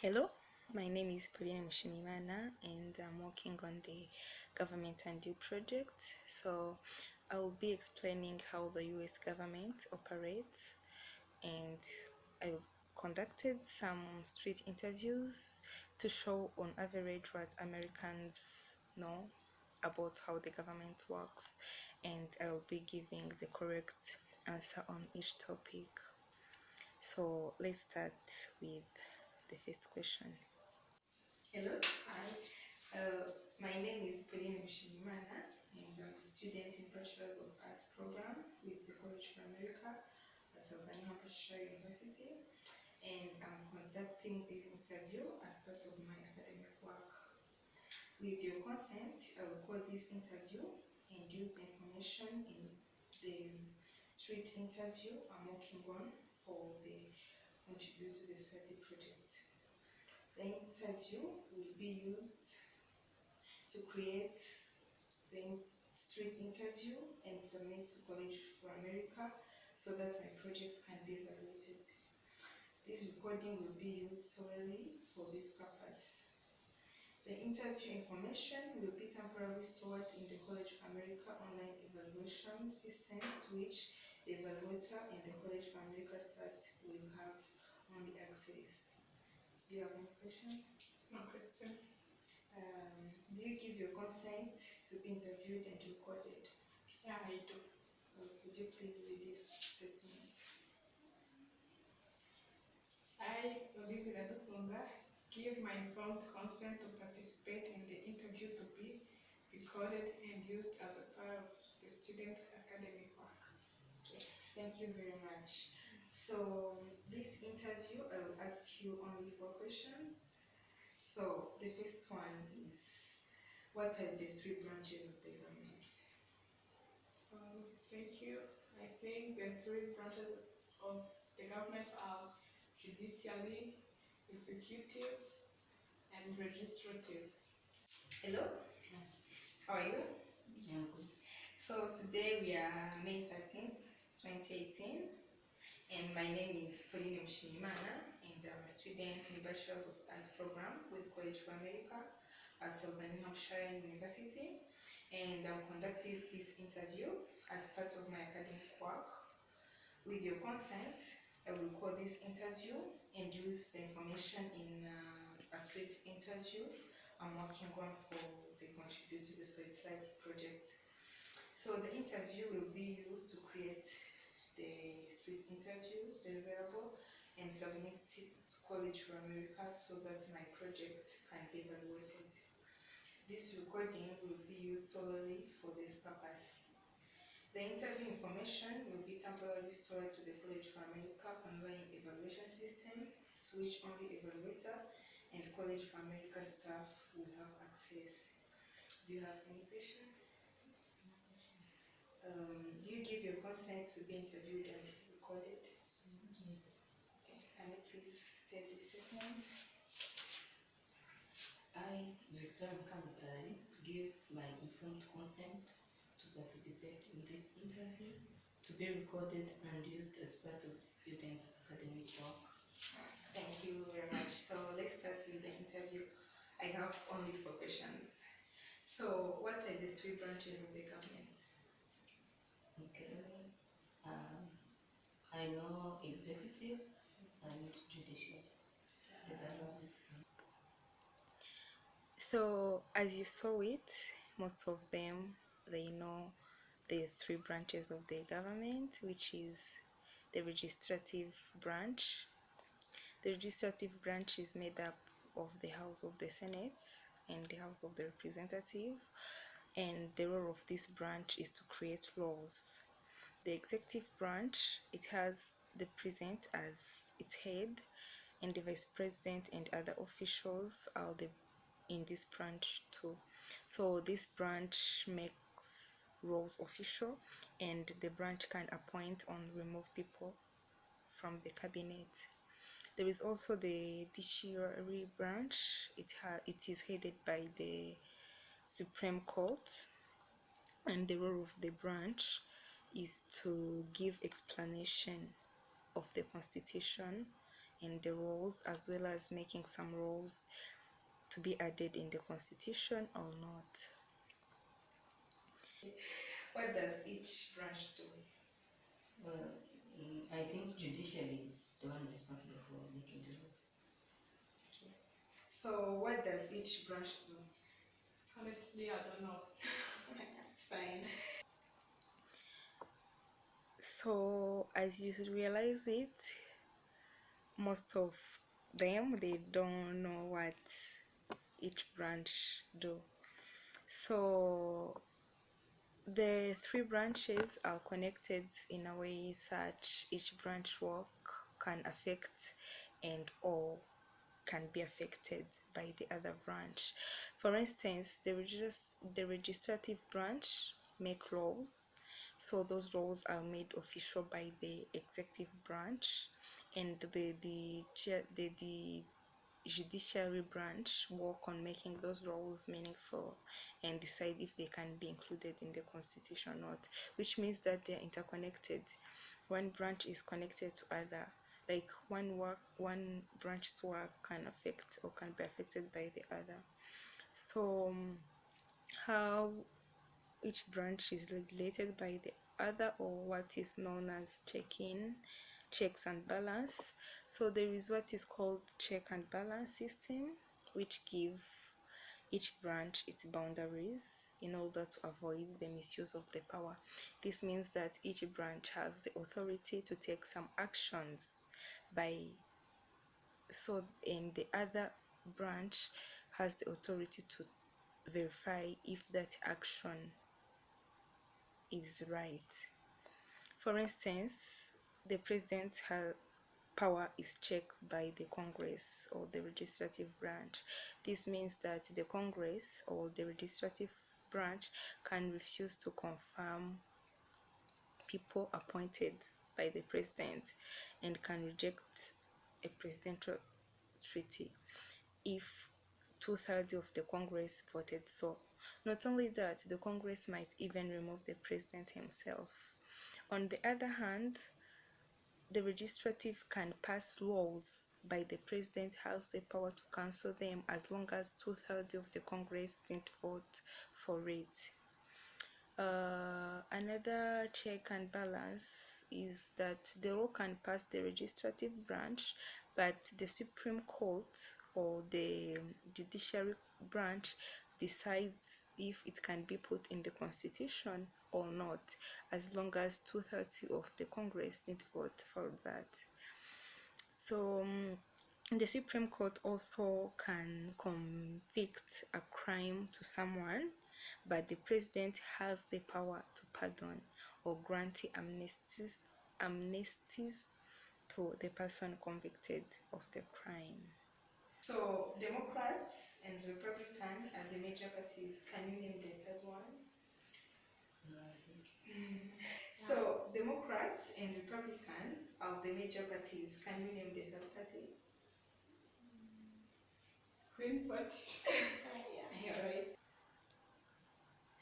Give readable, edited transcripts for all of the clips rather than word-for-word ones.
Hello, my name is Paauline and I'm working on the Government and You project. So I will be explaining how the US government operates, and I conducted some street interviews to show on average what Americans know about how the government works, and I will be giving the correct answer on each topic. So let's start with the first question. Hello, hi. My name is Paauline and I'm a student in Bachelor's of Arts program with the College for America at Paauline University, and I'm conducting this interview as part of my academic work. With your consent, I will record this interview and use the information in the street interview I'm working on for the Contribute to the Society project. The interview will be used to create the street interview and submit to College for America so that my project can be evaluated. This recording will be used solely for this purpose. The interview information will be temporarily stored in the College for America online evaluation system, to which the evaluator and the College for America staff will have only access. Do you have any question? No question. Do you give your consent to be interviewed and recorded? Yeah, I do. Could you please read this statement? I, Olivia Dukunga, give my informed consent to participate in the interview to be recorded and used as a part of the student academic work. Okay, thank you very much. So this interview, I will ask you only 4 questions. So the first one is, what are the 3 branches of the government? Thank you. I think the 3 branches of the government are judiciary, executive, and legislative. Hello, how are you? Yeah, good. So today we are May 13th, 2018, and my name is Paauline and I'm a student in Bachelor's of Arts program with College for America at University, and I'm conducting this interview as part of my academic work. With your consent, I will record this interview and use the information in a street interview I'm working on for the Contribute to the Society project. So the interview will be used to create the street interview deliverable and submit it to College for America so that my project can be evaluated. This recording will be used solely for this purpose. The interview information will be temporarily stored to the College for America online evaluation system, to which only evaluator and College for America staff will have access. Do you have any question? Do you give your consent to be interviewed and recorded? Okay, can you please state the statement? I, Victoria Mkamatari, give my informed consent to participate in this interview, to be recorded and used as part of the student's academic work. Thank you very much. So let's start with the interview. I have only 4 questions. So what are the 3 branches of the government? Okay. I know executive and judicial. The government. So as you saw it, most of them, they know the 3 branches of the government, which is the legislative branch. The legislative branch is made up of the House of the Senate and the House of the Representative, and the role of this branch is to create laws. The executive branch, it has the president as its head, and the vice president and other officials are in this branch too. So this branch makes roles official, and the branch can appoint or remove people from the cabinet. There is also the judiciary branch. It is headed by the Supreme Court, and the role of the branch is to give explanation of the Constitution and the rules, as well as making some rules to be added in the constitution or not. What does each branch do? Well, I think judiciary is the one responsible for making the laws. Okay. So what does each branch do? Honestly, I don't know. It's fine. So as you realize it, most of them, they don't know what each branch do. So the three branches are connected in a way such each branch work can affect and or can be affected by the other branch. For instance, the legislative branch make laws, so those laws are made official by the executive branch, and the judiciary branch work on making those laws meaningful and decide if they can be included in the constitution or not, which means that they are interconnected. One branch is connected to other, like one branch's work can affect or can be affected by the other. So how each branch is regulated by the other, or what is known as checks and balance. So there is what is called check and balance system, which give each branch its boundaries in order to avoid the misuse of the power. This means that each branch has the authority to take some actions by and the other branch has the authority to verify if that action is right. For instance, the president's power is checked by the Congress or the legislative branch. This means that the Congress or the legislative branch can refuse to confirm people appointed by the president and can reject a presidential treaty if two-thirds of the Congress voted so. Not only that, the Congress might even remove the president himself. On the other hand, the legislative can pass laws, but the president has the power to cancel them as long as two-thirds of the Congress didn't vote for it. Another check and balance is that the law can pass the legislative branch, but the Supreme Court or the judiciary branch decides if it can be put in the constitution or not, as long as two-thirds of the Congress didn't vote for that. So the Supreme Court also can convict a crime to someone, but the president has the power to pardon or grant amnesties to the person convicted of the crime. So Democrats and Republican are the major parties. Can you name the third one? No, I think. So Democrats and Republican are the major parties. Can you name the third party? Green Party. Yeah, you're right.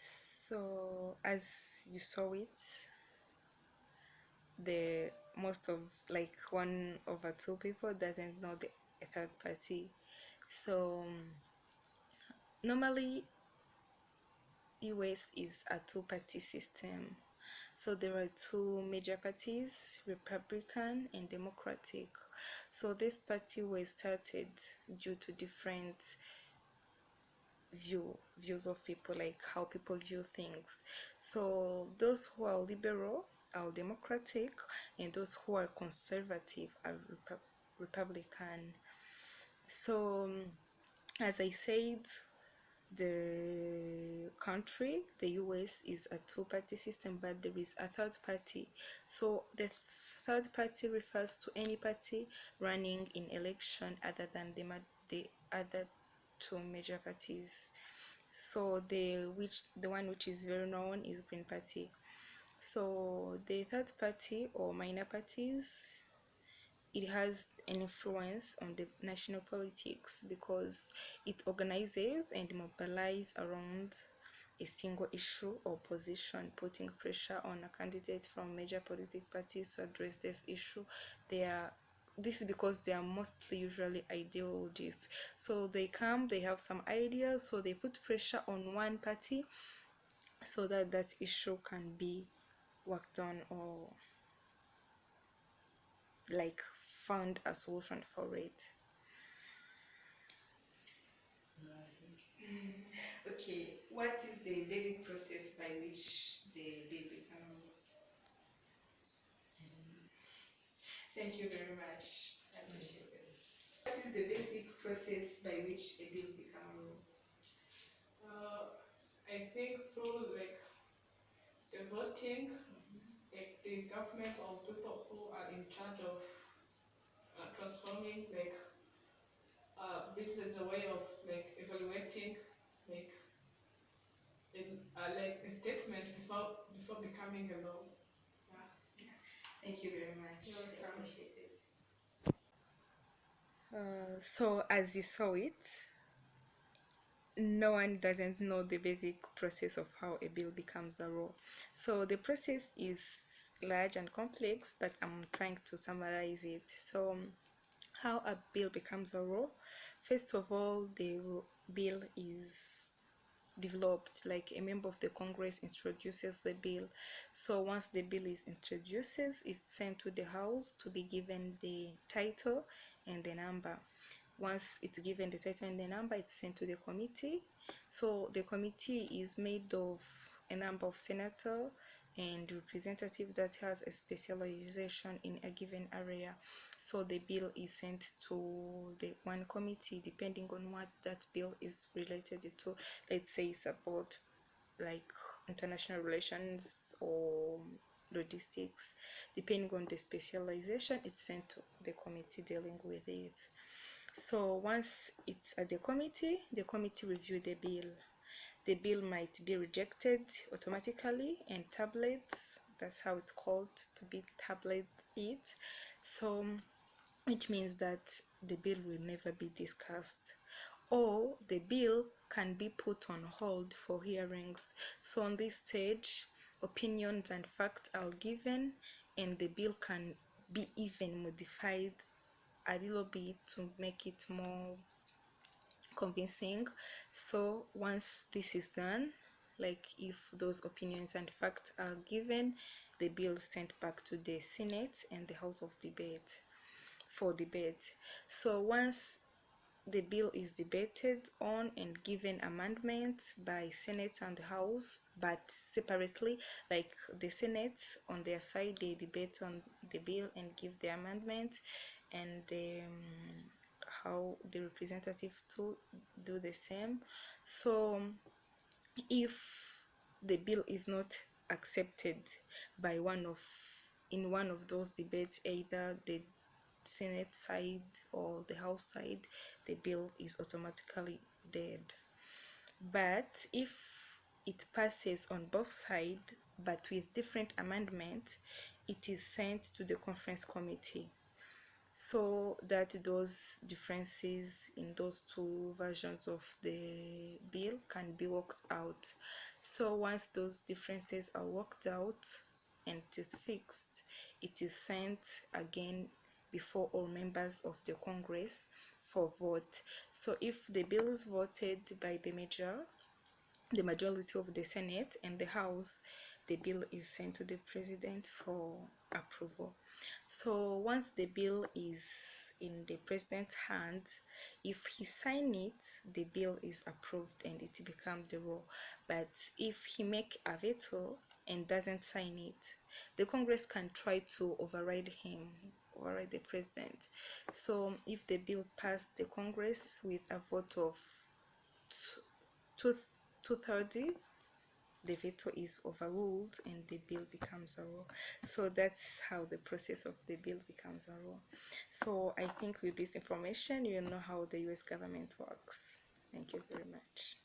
So as you saw it, the most of like 1/2 people doesn't know the third party. So normally US is a two-party system. So there are two major parties, Republican and Democratic. So this party was started due to different views of people, like how people view things. So those who are liberal are Democratic, and those who are conservative are Republican. So as I said, the country, the US, is a two-party system, but there is a third party. So the third party refers to any party running in election other than the other two major parties. So the one which is very known is Green Party. So the third party or minor parties, it has an influence on the national politics because it organizes and mobilizes around a single issue or position, putting pressure on a candidate from major political parties to address this issue. They are this is because they are mostly usually ideologists. So they come, they have some ideas, so they put pressure on one party so that that issue can be worked on, or like found a solution for it. Okay, what is the basic process by which the bill become a law? Thank you very much. I appreciate it. What is the basic process by which a bill become a law? I think through like the voting, like the government or people who are in charge of transforming like this is a way of like evaluating like like a statement before becoming a law. Yeah. Thank you very much. You're I welcome. appreciate it. So as you saw it, no one doesn't know the basic process of how a bill becomes a law. So the process is large and complex, but I'm trying to summarize it. So how a bill becomes a law: first of all, the bill is developed, like a member of the Congress introduces the bill. So once the bill is introduced, it's sent to the House to be given the title and the number. Once it's given the title and the number, it's sent to the committee. So the committee is made of a number of senators and representative that has a specialization in a given area. So the bill is sent to the one committee depending on what that bill is related to. Let's say it's about like international relations or logistics. Depending on the specialization, it's sent to the committee dealing with it. So once it's at the committee review the bill. The bill might be rejected automatically and tablets, that's how it's called, to be tablet it. So which means that the bill will never be discussed, or the bill can be put on hold for hearings. So on this stage, opinions and facts are given, and the bill can be even modified a little bit to make it more convincing. So once this is done, like if those opinions and facts are given, the bill is sent back to the Senate and the House of Debate for debate. So once the bill is debated on and given amendments by Senate and House, but separately, like the Senate on their side, they debate on the bill and give the amendment, and how the representatives to do the same. So if the bill is not accepted by one of those debates, either the Senate side or the House side, the bill is automatically dead. But if it passes on both sides but with different amendments, it is sent to the conference committee so that those differences in those two versions of the bill can be worked out. So once those differences are worked out and it is fixed, it is sent again before all members of the Congress for vote. So if the bill is voted by the majority of the Senate and the House, the bill is sent to the President for approval. So once the bill is in the President's hand, if he signs it, the bill is approved and it becomes the law. But if he make a veto and doesn't sign it, the Congress can try to override the President. So if the bill passed the Congress with a vote of 230, the veto is overruled and the bill becomes a law. So that's how the process of the bill becomes a law. So I think with this information you know how the US government works. Thank you very much.